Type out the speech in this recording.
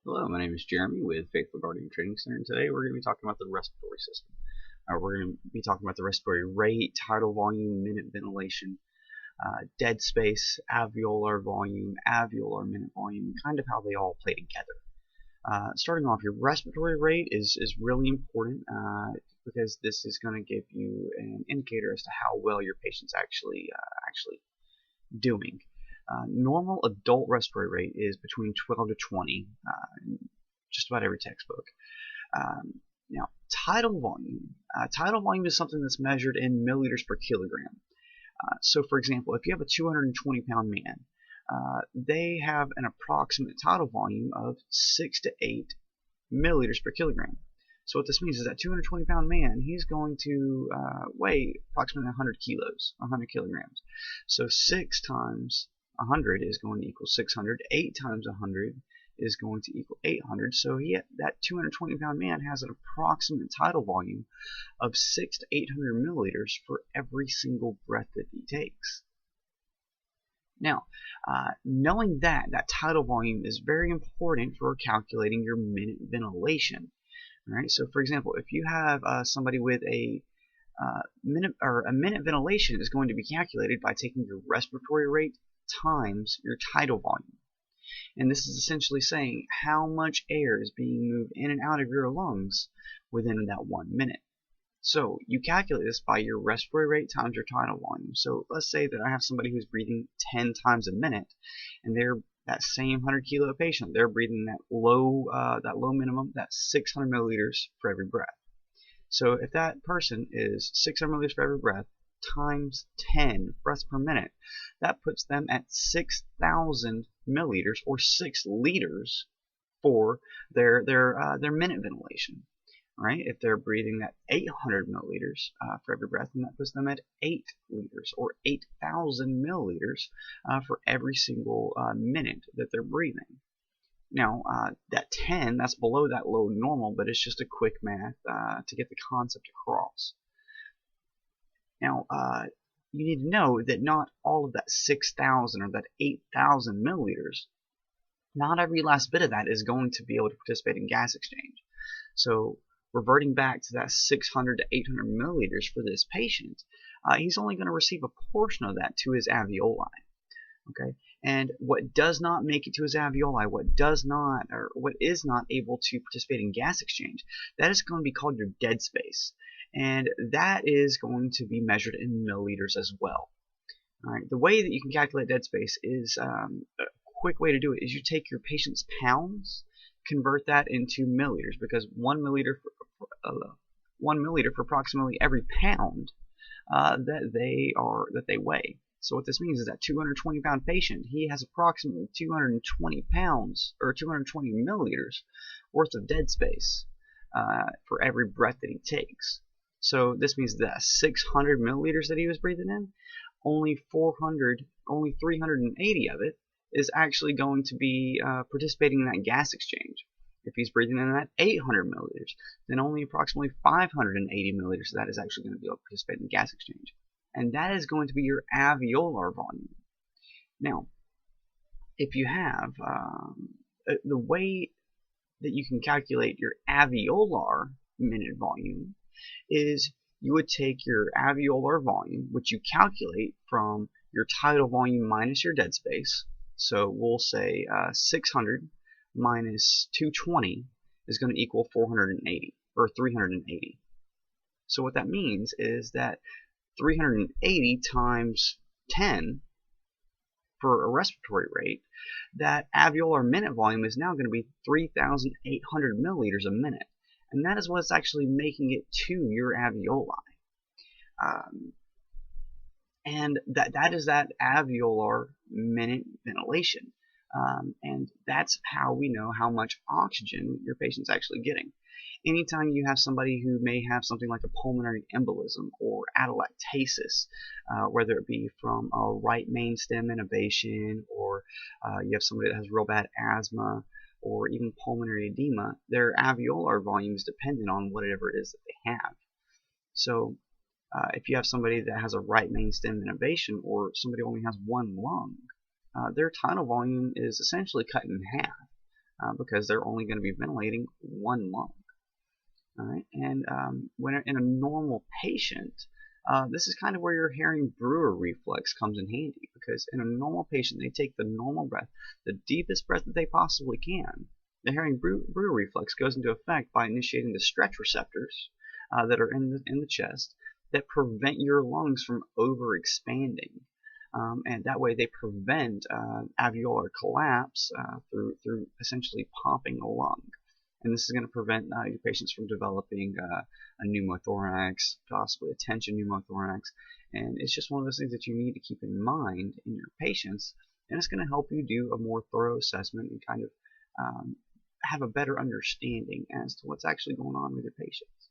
Hello, my name is Jeremy with Faithful Guardian Training Center, and today we're going to be talking about the respiratory system. We're going to be talking about the respiratory rate, tidal volume, minute ventilation, dead space, alveolar volume, alveolar minute volume, and kind of how they all play together. Starting off, your respiratory rate is really important because this is going to give you an indicator as to how well your patient's actually doing. Normal adult respiratory rate is between 12 to 20, in just about every textbook. Now, tidal volume is something that's measured in milliliters per kilogram. So, for example, if you have a 220-pound man, they have an approximate tidal volume of 6 to 8 milliliters per kilogram. So what this means is that 220-pound man, he's going to weigh approximately 100 kilos, 100 kilograms. So 6 times 100 is going to equal 600. 8 times 100 is going to equal 800. So that 220-pound man has an approximate tidal volume of 6 to 800 milliliters for every single breath that he takes. Now, knowing that tidal volume is very important for calculating your minute ventilation. All right, so for example, if you have somebody with a minute ventilation is going to be calculated by taking your respiratory rate times your tidal volume. And this is essentially saying how much air is being moved in and out of your lungs within that 1 minute. So you calculate this by your respiratory rate times your tidal volume. So let's say that I have somebody who's breathing 10 times a minute, and they're that same 100 kilo patient, they're breathing that low minimum, that's 600 milliliters for every breath. So if that person is 600 milliliters for every breath times 10 breaths per minute, that puts them at 6,000 milliliters or 6 liters for their minute ventilation. Right? If they're breathing at 800 milliliters for every breath, then that puts them at 8 liters or 8,000 milliliters for every single minute that they're breathing. Now, that 10, that's below that low normal, but it's just a quick math to get the concept across. Now, you need to know that not all of that 6,000 or that 8,000 milliliters, not every last bit of that is going to be able to participate in gas exchange. So, reverting back to that 600 to 800 milliliters for this patient, he's only going to receive a portion of that to his alveoli. Okay, and what does not make it to his alveoli, what is not able to participate in gas exchange, that is going to be called your dead space, and that is going to be measured in milliliters as well. All right, the way that you can calculate dead space is a quick way to do it is you take your patient's pounds, convert that into milliliters, because 1 milliliter for approximately every pound that they weigh. So what this means is that 220-pound patient, he has approximately 220 pounds or 220 milliliters worth of dead space for every breath that he takes. So this means that 600 milliliters that he was breathing in, only 380 of it is actually going to be participating in that gas exchange. If he's breathing in that 800 milliliters, then only approximately 580 milliliters of that is actually going to be able to participate in the gas exchange. And that is going to be your alveolar volume. Now, if you have the way that you can calculate your alveolar minute volume is you would take your alveolar volume, which you calculate from your tidal volume minus your dead space. So we'll say 600 minus 220 is going to equal 480 or 380. So what that means is that 380 times 10 for a respiratory rate, that alveolar minute volume is now going to be 3,800 milliliters a minute, and that is what's actually making it to your alveoli. And that is that alveolar minute ventilation. And that's how we know how much oxygen your patient's actually getting. Anytime you have somebody who may have something like a pulmonary embolism or atelectasis, whether it be from a right main stem intubation, or you have somebody that has real bad asthma, or even pulmonary edema, their alveolar volume is dependent on whatever it is that they have. So if you have somebody that has a right main stem intubation, or somebody only has one lung, their tidal volume is essentially cut in half. because they're only going to be ventilating one lung. All right, and when in a normal patient, this is kind of where your Herring-Brewer reflex comes in handy, because in a normal patient, they take the normal breath, the deepest breath that they possibly can. The Herring-Brewer reflex goes into effect by initiating the stretch receptors that are in the chest that prevent your lungs from overexpanding. And that way they prevent alveolar collapse through essentially popping a lung. And this is going to prevent your patients from developing a pneumothorax, possibly a tension pneumothorax. And it's just one of those things that you need to keep in mind in your patients. And it's going to help you do a more thorough assessment and kind of have a better understanding as to what's actually going on with your patients.